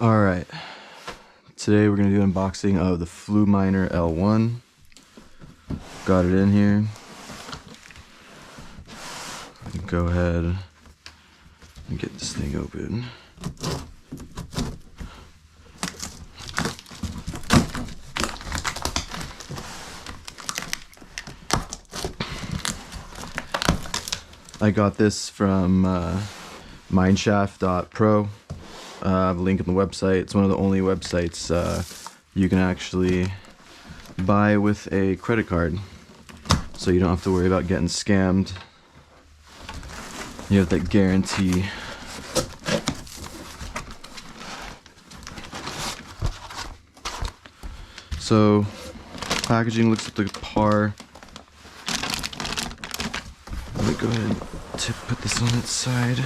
Alright, today we're going to do an unboxing of the Fluminer L1. Got it in here. Go ahead and get this thing open. I got this from mineshaft.pro. I have a link in the website. It's one of the only websites you can actually buy with a credit card, so you don't have to worry about getting scammed. You have that guarantee. So packaging looks like the par. Let me go ahead to put this on its side.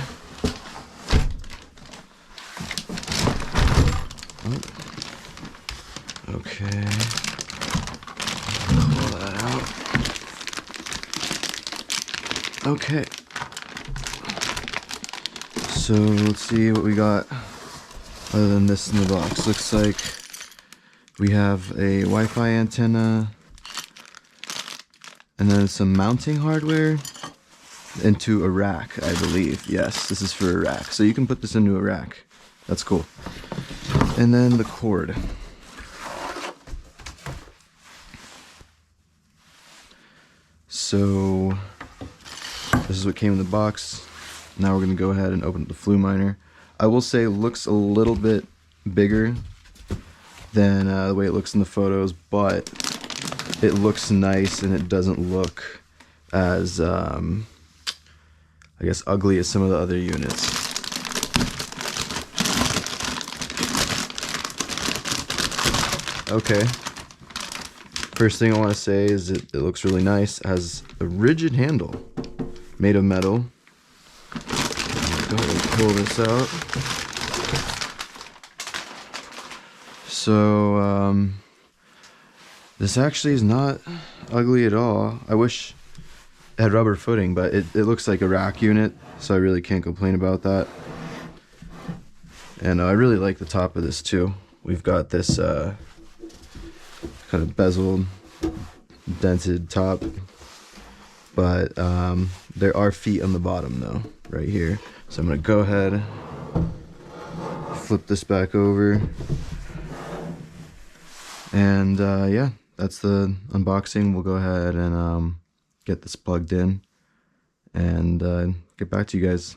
Okay. Pull that out. Okay. So let's see what we got other than this in the box. Looks like we have a Wi-Fi antenna and then some mounting hardware into a rack, I believe. Yes, this is for a rack. So you can put this into a rack. That's cool. And then the cord. So this is what came in the box. Now we're going to go ahead and open up the Fluminer. I will say it looks a little bit bigger than the way it looks in the photos, but it looks nice and it doesn't look as I guess ugly as some of the other units. Okay. First thing I want to say is it looks really nice. It has a rigid handle made of metal. Go ahead and pull this out. So this actually is not ugly at all. I wish it had rubber footing, but it looks like a rack unit, so I really can't complain about that. And I really like the top of this too. We've got this kind of bezeled, dented top, but there are feet on the bottom though, right here. So I'm gonna go ahead, flip this back over, and yeah, that's the unboxing. We'll go ahead and get this plugged in and get back to you guys.